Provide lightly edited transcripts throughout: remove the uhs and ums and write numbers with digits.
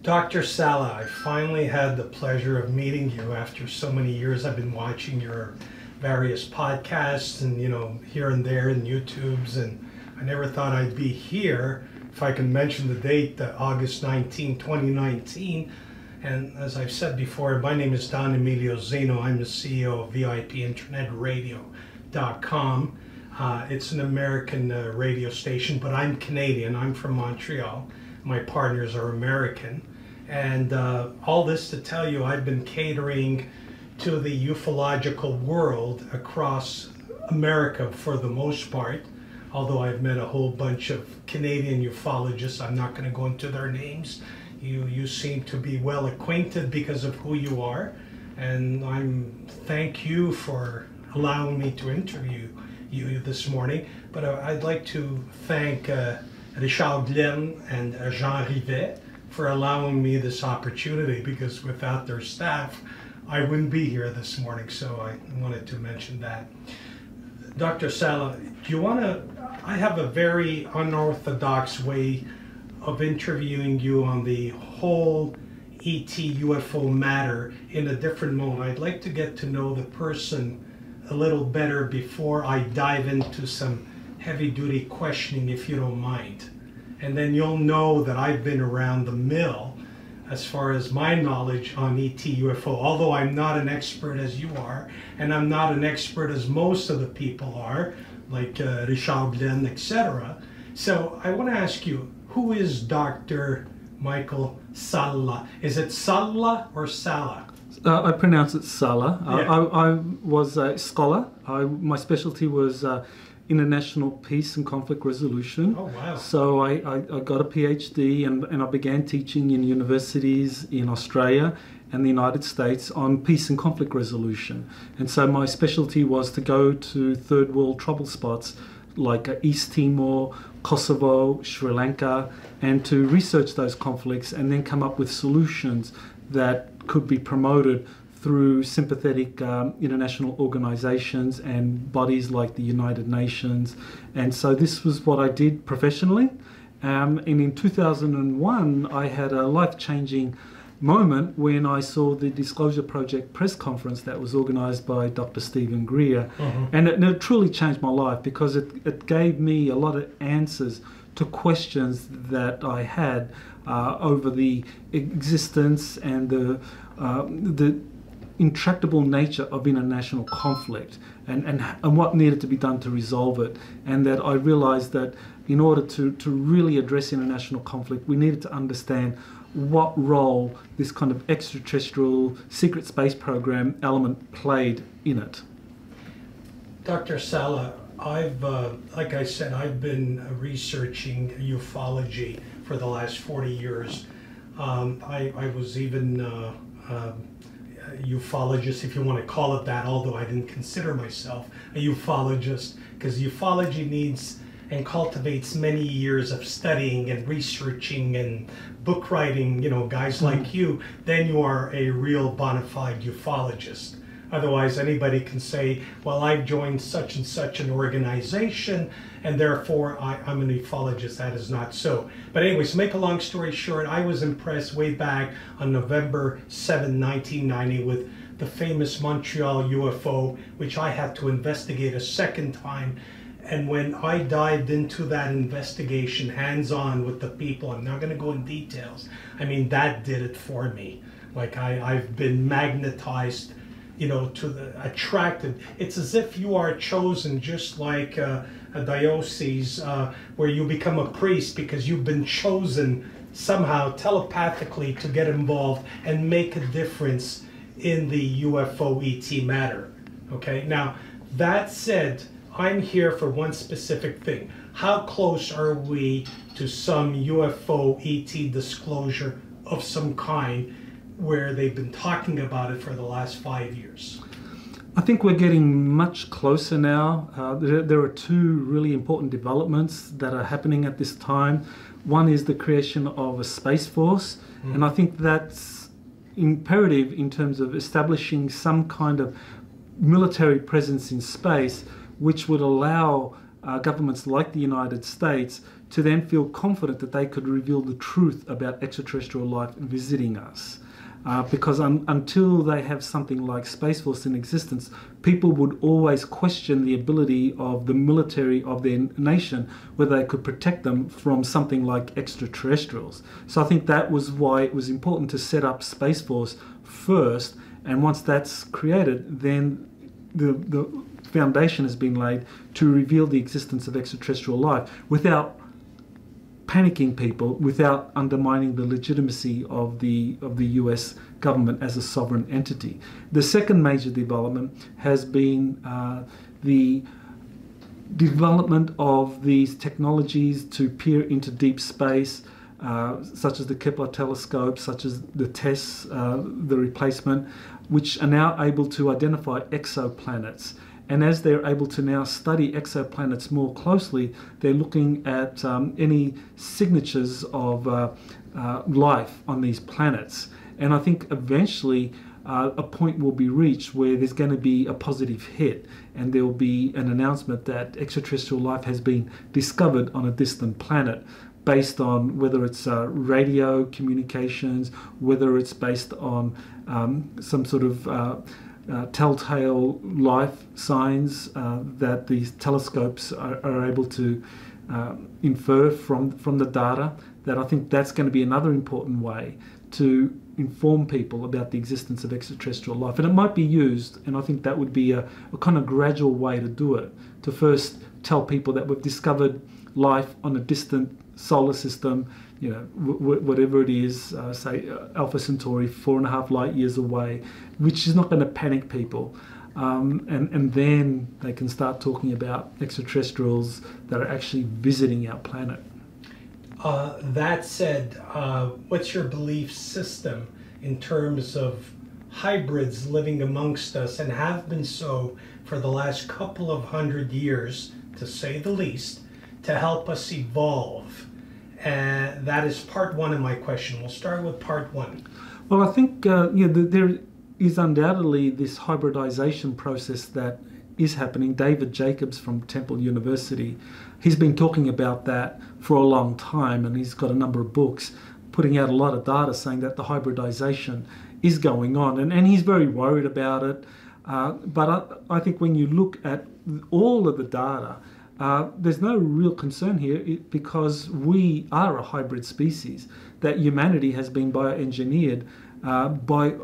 Dr. Salla, I finally had the pleasure of meeting you after so many years. I've been watching your various podcasts and, here and there and YouTubes, and I never thought I'd be here. If I can mention the date, August 19, 2019. And as I've said before, my name is Don Emilio Zeno. I'm the CEO of VIPinternetradio.com. It's an American radio station, but I'm Canadian. I'm from Montreal. My partners are American. And all this to tell you, I've been catering to the ufological world across America for the most part, although I've met a whole bunch of Canadian ufologists. I'm not going to go into their names. You seem to be well acquainted because of who you are, and thank you for allowing me to interview you this morning. But I'd like to thank Richard Glenn and Jean Rivet for allowing me this opportunity, because without their staff I wouldn't be here this morning, so I wanted to mention that. Dr. Salla, I have a very unorthodox way of interviewing you on the whole ET UFO matter in a different mode. I'd like to get to know the person a little better before I dive into some heavy-duty questioning, if you don't mind. And then you'll know that I've been around the mill as far as my knowledge on ET UFO, although I'm not an expert as you are, and I'm not an expert as most of the people are, like Richard Glenn, etc. So I want to ask you, who is Dr. Michael Salla? Is it Salla or Salla? I pronounce it Salla. Yeah. I was a scholar. My specialty was international peace and conflict resolution. Oh, wow. So I got a PhD and I began teaching in universities in Australia and the United States on peace and conflict resolution. And so my specialty was to go to third world trouble spots like East Timor, Kosovo, Sri Lanka, and to research those conflicts and then come up with solutions that could be promoted through sympathetic international organizations and bodies like the United Nations. And so this was what I did professionally. And in 2001, I had a life-changing moment when I saw the Disclosure Project press conference that was organized by Dr. Stephen Greer. Mm-hmm. And it truly changed my life, because it gave me a lot of answers to questions that I had over the existence and the intractable nature of international conflict and what needed to be done to resolve it. And that I realized that in order to really address international conflict, we needed to understand what role this kind of extraterrestrial secret space program element played in it. Dr. Salla, like I said, I've been researching ufology for the last 40 years. I was even a ufologist, if you want to call it that, although I didn't consider myself a ufologist, because ufology needs and cultivates many years of studying and researching and book writing, guys like you, then you are a real bona fide ufologist. Otherwise, anybody can say, well, I've joined such and such an organization, and therefore I'm an ufologist. That is not so. But anyways, to make a long story short, I was impressed way back on November 7, 1990 with the famous Montreal UFO, which I had to investigate a second time. And when I dived into that investigation hands-on with the people, I'm not going to go in details, I mean, that did it for me. Like I've been magnetized, attracted. It's as if you are chosen, just like a diocese where you become a priest because you've been chosen somehow telepathically to get involved and make a difference in the UFO ET matter. Okay, now that said, I'm here for one specific thing. How close are we to some UFO ET disclosure of some kind where they've been talking about it for the last 5 years? I think we're getting much closer now. There are two really important developments that are happening at this time. One is the creation of a space force, and I think that's imperative in terms of establishing some kind of military presence in space, which would allow governments like the United States to then feel confident that they could reveal the truth about extraterrestrial life visiting us. Because until they have something like Space Force in existence, people would always question the ability of the military of their nation, whether they could protect them from something like extraterrestrials. So I think that was why it was important to set up Space Force first, and once that's created, then the foundation has been laid to reveal the existence of extraterrestrial life without panicking people, without undermining the legitimacy of the US government as a sovereign entity. The second major development has been the development of these technologies to peer into deep space, such as the Kepler telescope, such as the TESS, the replacement, which are now able to identify exoplanets. And as they're able to now study exoplanets more closely, they're looking at any signatures of life on these planets. And I think eventually a point will be reached where there's going to be a positive hit, and there will be an announcement that extraterrestrial life has been discovered on a distant planet, based on whether it's radio communications, whether it's based on some sort of telltale life signs that these telescopes are able to infer from the data. That I think that's going to be another important way to inform people about the existence of extraterrestrial life. And it might be used, and I think that would be a kind of gradual way to do it, to first tell people that we've discovered life on a distant solar system, you know, whatever it is, say Alpha Centauri, 4.5 light years away, which is not going to panic people. And then they can start talking about extraterrestrials that are actually visiting our planet. That said, what's your belief system in terms of hybrids living amongst us, and have been so for the last couple of 100 years, to say the least, to help us evolve? And that is part one of my question. We'll start with part one. Well, I think there is undoubtedly this hybridization process that is happening. David Jacobs from Temple University, he's been talking about that for a long time, and he's got a number of books putting out a lot of data saying that the hybridization is going on, and he's very worried about it. But I think when you look at all of the data, there's no real concern here, because we are a hybrid species, that humanity has been bioengineered by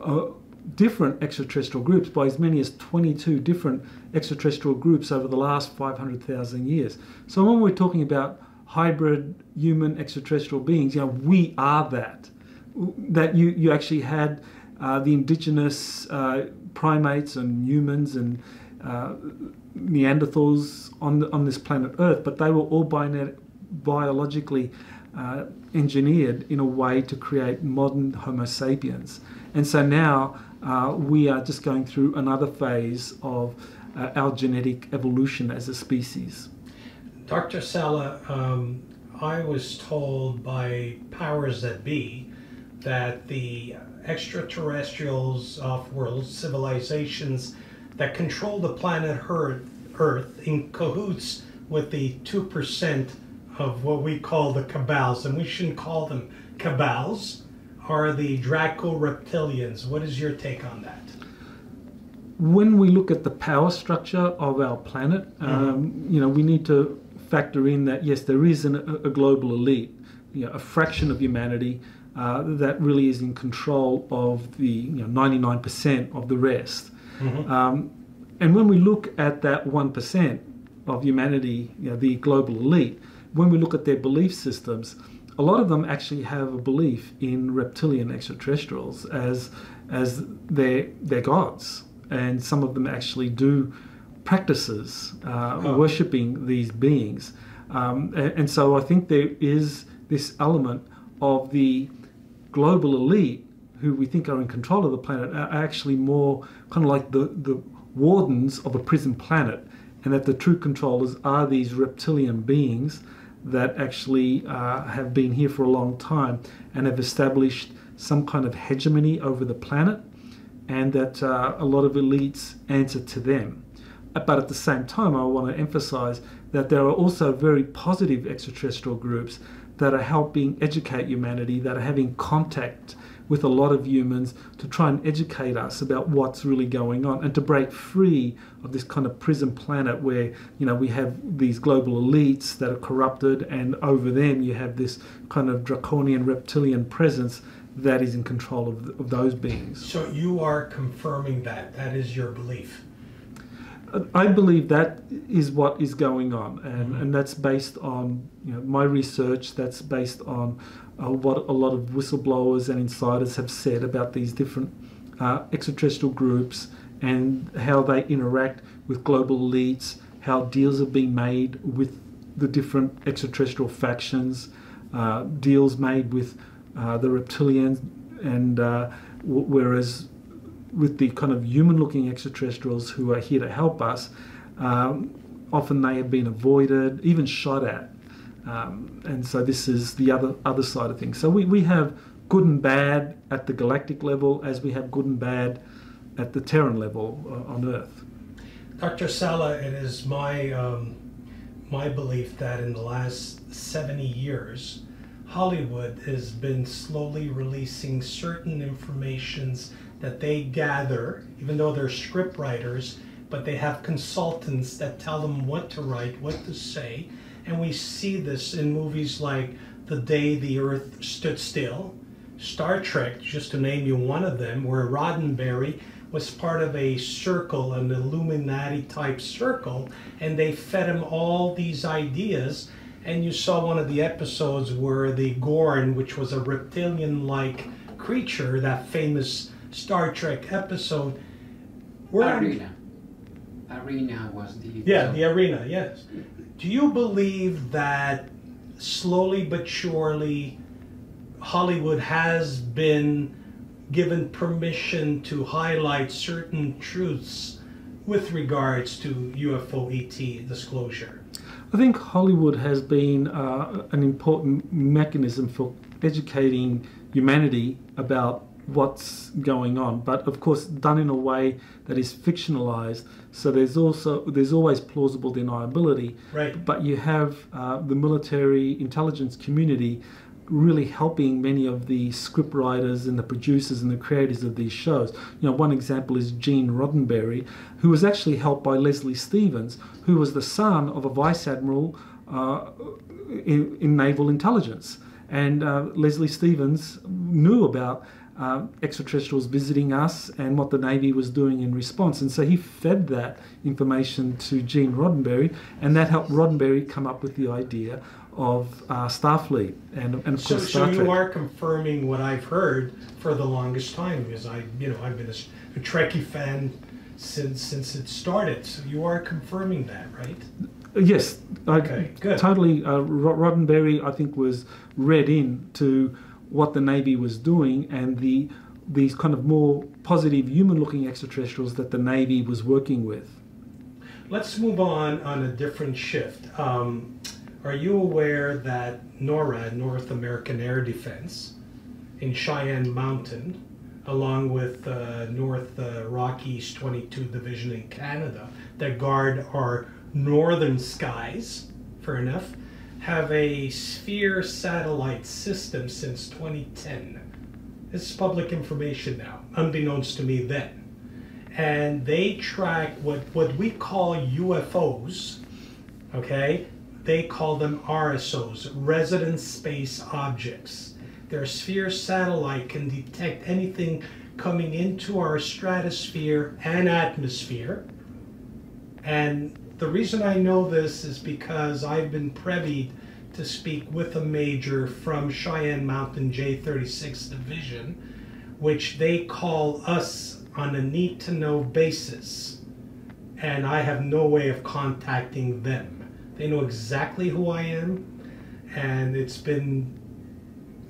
different extraterrestrial groups, by as many as 22 different extraterrestrial groups over the last 500,000 years. So when we're talking about hybrid human extraterrestrial beings, you know, we are that. That you actually had the indigenous primates and humans and Neanderthals on this planet Earth, but they were all biologically engineered in a way to create modern Homo sapiens. And so now we are just going through another phase of our genetic evolution as a species. Dr. Salla, I was told by powers that be that the extraterrestrials, off-world civilizations that control the planet Earth in cahoots with the 2% of what we call the cabals, and we shouldn't call them cabals, are the Draco-reptilians. What is your take on that? When we look at the power structure of our planet, you know, we need to factor in that, yes, there is a global elite, you know, a fraction of humanity that really is in control of the 99% of the rest. And when we look at that 1% of humanity, you know, the global elite, when we look at their belief systems, a lot of them actually have a belief in reptilian extraterrestrials as their gods, and some of them actually do practices worshipping these beings. And so I think there is this element of the global elite, who we think are in control of the planet, are actually more kind of like the wardens of a prison planet, and that the true controllers are these reptilian beings that actually have been here for a long time and have established some kind of hegemony over the planet, and that a lot of elites answer to them. But at the same time, I want to emphasize that there are also very positive extraterrestrial groups that are helping educate humanity, that are having contact with a lot of humans to try and educate us about what's really going on and to break free of this kind of prison planet where, you know, we have these global elites that are corrupted, and over them you have this kind of draconian reptilian presence that is in control of those beings. So you are confirming that. That is your belief. I believe that is what is going on, and that's based on, you know, my research. That's based on what a lot of whistleblowers and insiders have said about these different extraterrestrial groups and how they interact with global elites, how deals are being made with the different extraterrestrial factions, deals made with the reptilians, and whereas with the kind of human-looking extraterrestrials who are here to help us, often they have been avoided, even shot at. And so this is the other side of things. So we have good and bad at the galactic level, as we have good and bad at the Terran level on Earth. Dr. Salla, it is my belief that in the last 70 years, Hollywood has been slowly releasing certain informations that they gather, even though they're script writers, but they have consultants that tell them what to write, what to say. And we see this in movies like The Day the Earth Stood Still, Star Trek, just to name you one of them, where Roddenberry was part of a circle, an Illuminati type circle, and they fed him all these ideas. And you saw one of the episodes where the Gorn, which was a reptilian-like creature, that famous Star Trek episode. Arena was the... Yeah, the Arena, yes. Do you believe that slowly but surely Hollywood has been given permission to highlight certain truths with regards to UFO ET disclosure? I think Hollywood has been an important mechanism for educating humanity about what's going on, but of course done in a way that is fictionalized, so there's always plausible deniability. Right. But you have the military intelligence community really helping many of the script writers and the producers and the creators of these shows. You know, one example is Gene Roddenberry, who was actually helped by Leslie Stevens, who was the son of a vice admiral in naval intelligence. And Leslie Stevens knew about extraterrestrials visiting us and what the Navy was doing in response. And so he fed that information to Gene Roddenberry, and that helped Roddenberry come up with the idea of Starfleet and of course Star Trek. So you are confirming what I've heard for the longest time, because I've been a Trekkie fan since it started. So you are confirming that, right? Yes. Okay, good. Totally. Roddenberry, I think, was read in to what the Navy was doing and these kind of more positive human-looking extraterrestrials that the Navy was working with. Let's move on a different shift. Are you aware that NORAD, North American Air Defense, in Cheyenne Mountain, along with North Rockies 22 Division in Canada, that guard our northern skies, fair enough, have a Sphere satellite system since 2010. This is public information now, unbeknownst to me then. And they track what we call UFOs, okay? They call them RSOs, Resident Space Objects. Their Sphere satellite can detect anything coming into our stratosphere and atmosphere. And the reason I know this is because I've been privy to speak with a major from Cheyenne Mountain J36 Division, which they call us on a need-to-know basis. And I have no way of contacting them. They know exactly who I am, and it's been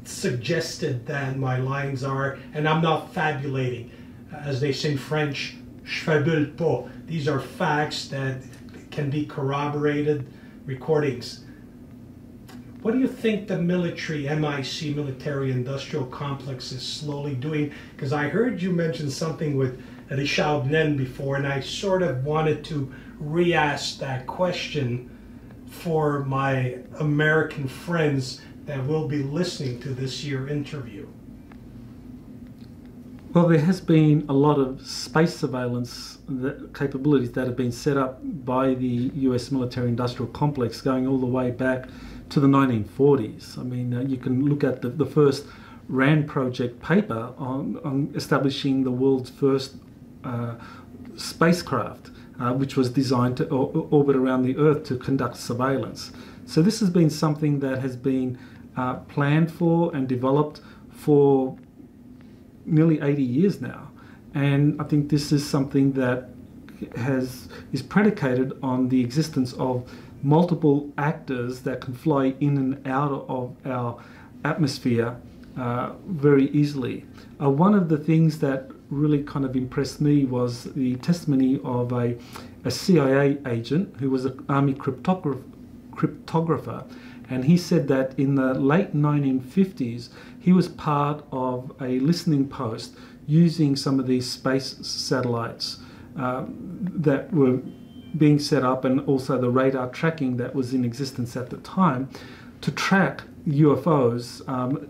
suggested that my lines are, and I'm not fabulating, as they say in French, je fabule pas. These are facts that can be corroborated, recordings. What do you think the military, MIC, military industrial complex, is slowly doing? Because I heard you mention something with Richard before, and I sort of wanted to re-ask that question for my American friends that will be listening to this year interview. Well, there has been a lot of space surveillance capabilities that have been set up by the US military-industrial complex going all the way back to the 1940s. I mean, you can look at the first RAND project paper on establishing the world's first spacecraft, which was designed to orbit around the Earth to conduct surveillance. So this has been something that has been planned for and developed for nearly 80 years now. And I think this is something that is predicated on the existence of multiple actors that can fly in and out of our atmosphere very easily. One of the things that really kind of impressed me was the testimony of a CIA agent who was an Army cryptographer, and he said that in the late 1950s he was part of a listening post using some of these space satellites that were being set up, and also the radar tracking that was in existence at the time, to track UFOs,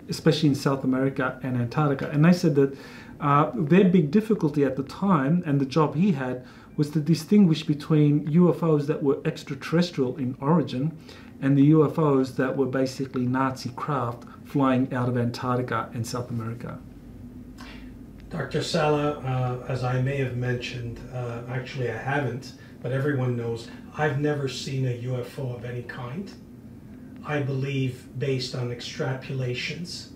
especially in South America and Antarctica. And they said that their big difficulty at the time, and the job he had, was to distinguish between UFOs that were extraterrestrial in origin and the UFOs that were basically Nazi craft flying out of Antarctica and South America. Dr. Salla, as I may have mentioned, actually I haven't, but everyone knows, I've never seen a UFO of any kind. I believe, based on extrapolations,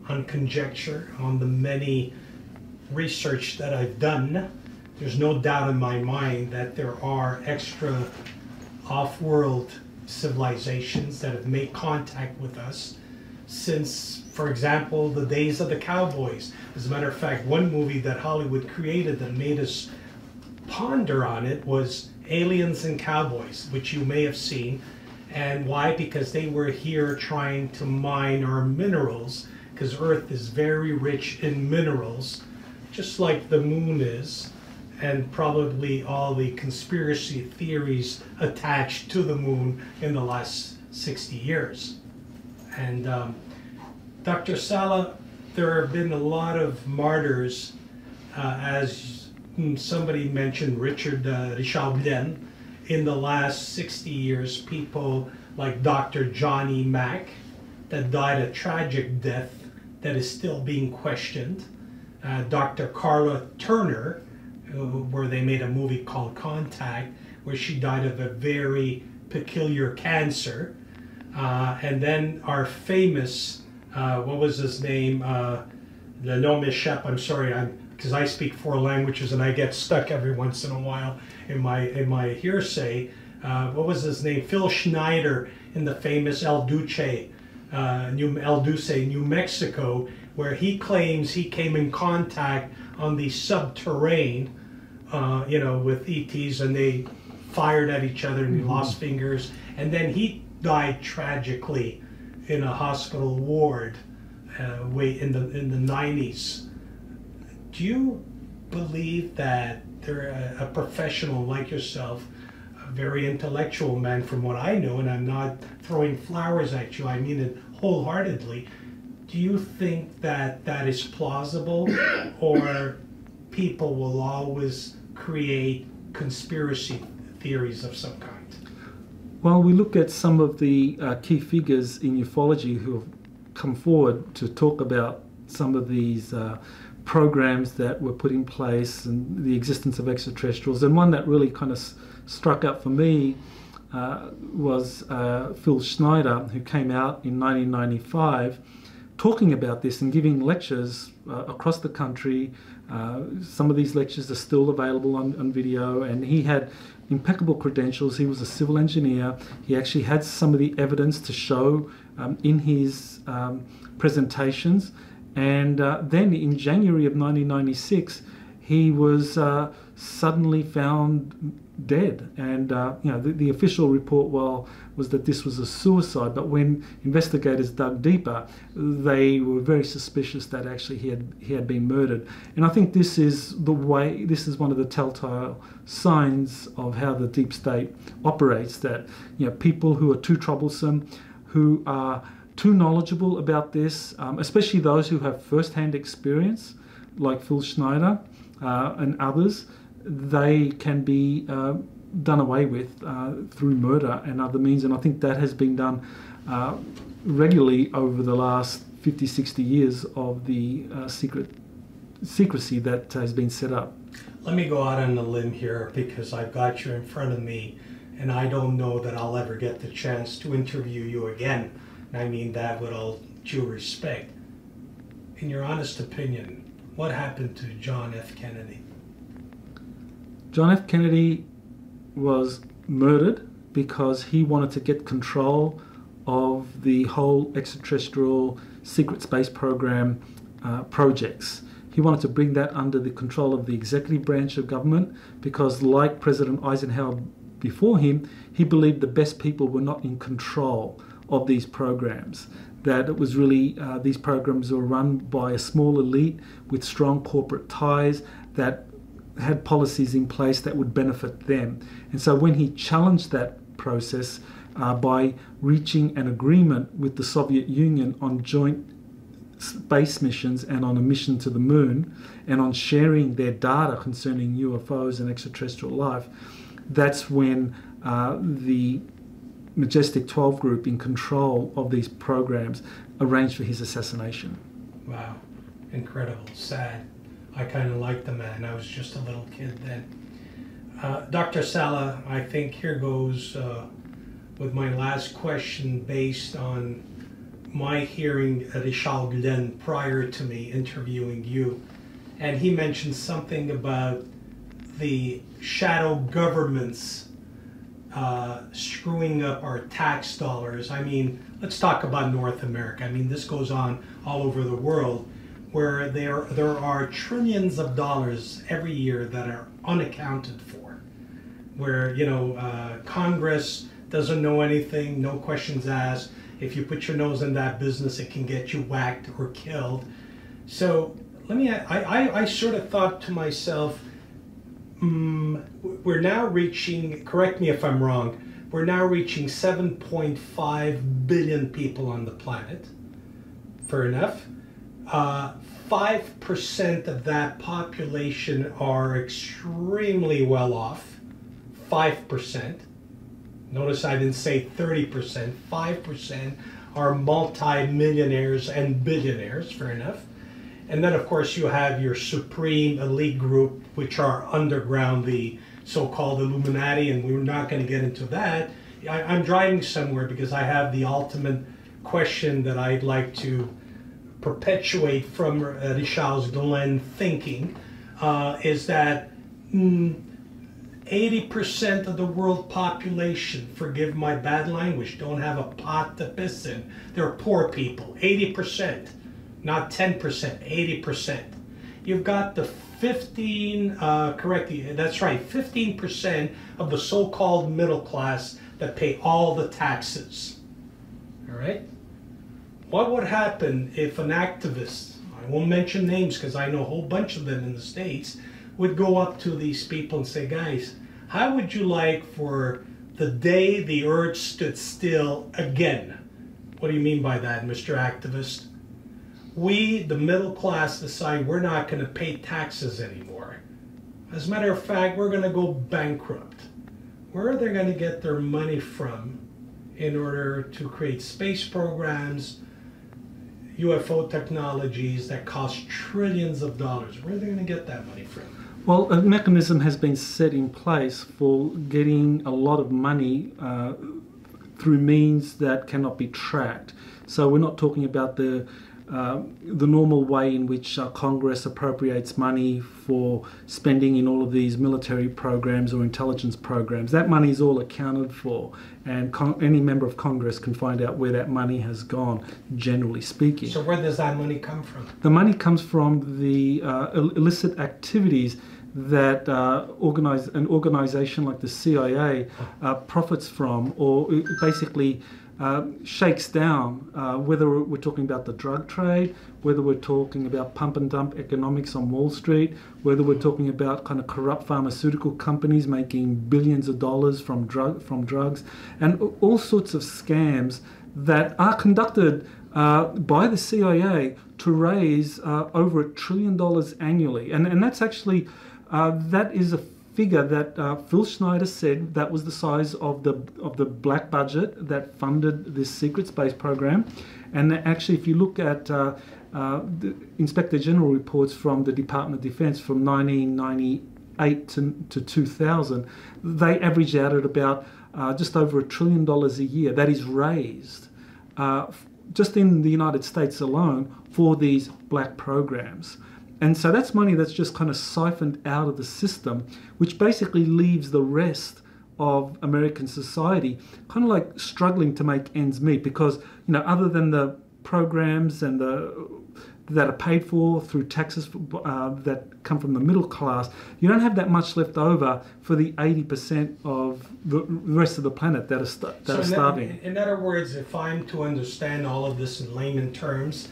on conjecture, on the many research that I've done, there's no doubt in my mind that there are extra off-world civilizations that have made contact with us since, for example, the days of the cowboys. As a matter of fact, one movie that Hollywood created that made us ponder on it was Aliens and Cowboys, which you may have seen. And why? Because they were here trying to mine our minerals, because Earth is very rich in minerals, just like the moon is, and probably all the conspiracy theories attached to the moon in the last 60 years. And Dr. Salla, there have been a lot of martyrs, as somebody mentioned, Richard in the last 60 years, people like Dr. Johnny Mack that died a tragic death that is still being questioned. Dr. Carla Turner, where they made a movie called Contact, where she died of a very peculiar cancer. And then our famous, what was his name? Le nom m'échappe, I'm sorry, because I speak 4 languages and I get stuck every once in a while in my hearsay. What was his name? Phil Schneider in the famous El Duce, New Mexico, where he claims he came in contact on the subterranean, with ETs, and they fired at each other and he lost fingers, and then he died tragically in a hospital ward in the 90s. Do you believe that a professional like yourself, a very intellectual man from what I know, and I'm not throwing flowers at you, I mean it wholeheartedly, do you think that that is plausible, or people will always create conspiracy theories of some kind? Well, we look at some of the key figures in ufology who have come forward to talk about some of these programs that were put in place and the existence of extraterrestrials. And one that really kind of struck out for me was Phil Schneider, who came out in 1995 talking about this and giving lectures across the country. Some of these lectures are still available on video, and he had impeccable credentials. He was a civil engineer. He actually had some of the evidence to show in his presentations. And then in January of 1996, he was suddenly found dead. And you know, the official report was that this was a suicide, but when investigators dug deeper, they were very suspicious that actually he had been murdered. And I think this is one of the telltale signs of how the deep state operates, that, you know, people who are too troublesome, who are too knowledgeable about this, especially those who have first-hand experience, like Phil Schneider and others, they can be done away with through murder and other means. And I think that has been done regularly over the last 50, 60 years of the secrecy that has been set up. Let me go out on a limb here, because I've got you in front of me, and I don't know that I'll ever get the chance to interview you again. And I mean that with all due respect. In your honest opinion, what happened to John F. Kennedy? John F. Kennedy was murdered because he wanted to get control of the whole extraterrestrial secret space program projects. He wanted to bring that under the control of the executive branch of government, because, like President Eisenhower before him, he believed the best people were not in control of these programs, that it was really these programs were run by a small elite with strong corporate ties that had policies in place that would benefit them. And so when he challenged that process by reaching an agreement with the Soviet Union on joint space missions and on a mission to the moon, and on sharing their data concerning UFOs and extraterrestrial life, that's when the Majestic 12 group in control of these programs arranged for his assassination. Wow, incredible, sad. I kind of liked the man. I was just a little kid then. Dr. Salla, I think here goes with my last question, based on my hearing Richard Glenn prior to me interviewing you. And he mentioned something about the shadow governments screwing up our tax dollars. I mean, let's talk about North America. I mean, this goes on all over the world, where there are trillions of dollars every year that are unaccounted for, where, you know, Congress doesn't know anything, no questions asked. If you put your nose in that business, it can get you whacked or killed. So let me, I sort of thought to myself, we're now reaching, correct me if I'm wrong, we're now reaching 7.5 billion people on the planet. Fair enough. 5% of that population are extremely well off. 5%. Notice I didn't say 30%. 5% are multi-millionaires and billionaires. Fair enough. And then, of course, you have your supreme elite group, which are underground, the so-called Illuminati, and we're not going to get into that. I'm driving somewhere because I have the ultimate question that I'd like to perpetuate from Richard Glenn thinking, is that 80% of the world population, forgive my bad language, don't have a pot to piss in. They're poor people. 80%. Not 10%, 80%. You've got the 15% of the so-called middle class that pay all the taxes. All right? What would happen if an activist, I won't mention names because I know a whole bunch of them in the States, would go up to these people and say, guys, how would you like for the day the earth stood still again? What do you mean by that, Mr. Activist? We, the middle class, decide we're not going to pay taxes anymore. As a matter of fact, we're going to go bankrupt. Where are they going to get their money from in order to create space programs, UFO technologies that cost trillions of dollars? Where are they going to get that money from? Well, a mechanism has been set in place for getting a lot of money through means that cannot be tracked. So we're not talking about the normal way in which Congress appropriates money for spending in all of these military programs or intelligence programs. That money is all accounted for, and any member of Congress can find out where that money has gone, generally speaking. So where does that money come from? The money comes from the illicit activities that an organization like the CIA profits from, or basically shakes down, whether we're talking about the drug trade, whether we're talking about pump and dump economics on Wall Street, whether we're talking about kind of corrupt pharmaceutical companies making billions of dollars from drugs, and all sorts of scams that are conducted by the CIA to raise over $1 trillion annually. And that's actually, that is a figure that Phil Schneider said that was the size of the black budget that funded this secret space program. And actually, if you look at the Inspector General reports from the Department of Defense from 1998 to 2000, they averaged out at about just over $1 trillion a year that is raised just in the United States alone for these black programs. And so that's money that's just kind of siphoned out of the system, which basically leaves the rest of American society kind of like struggling to make ends meet, because, you know, other than the programs and that are paid for through taxes that come from the middle class, you don't have that much left over for the 80% of the rest of the planet that are starving. In other words, if I'm to understand all of this in layman terms,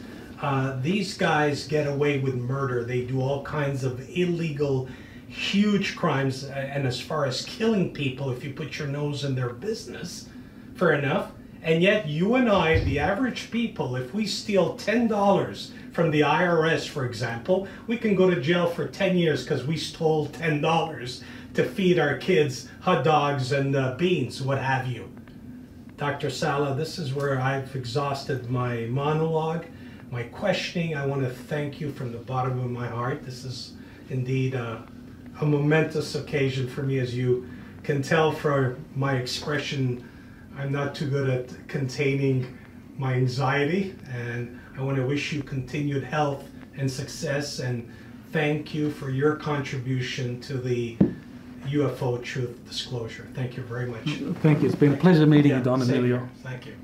these guys get away with murder. They do all kinds of illegal, huge crimes, and as far as killing people, if you put your nose in their business, fair enough. And yet you and I, the average people, if we steal $10 from the IRS, for example, we can go to jail for 10 years because we stole $10 to feed our kids hot dogs and beans, what have you. Dr. Salla, this is where I've exhausted my monologue, my questioning. I want to thank you from the bottom of my heart. This is indeed a momentous occasion for me. As you can tell from my expression, I'm not too good at containing my anxiety, and I want to wish you continued health and success, and thank you for your contribution to the UFO truth disclosure. Thank you very much. Thank you. It's been a pleasure meeting you, Don Emilio. Emilio. Thank you.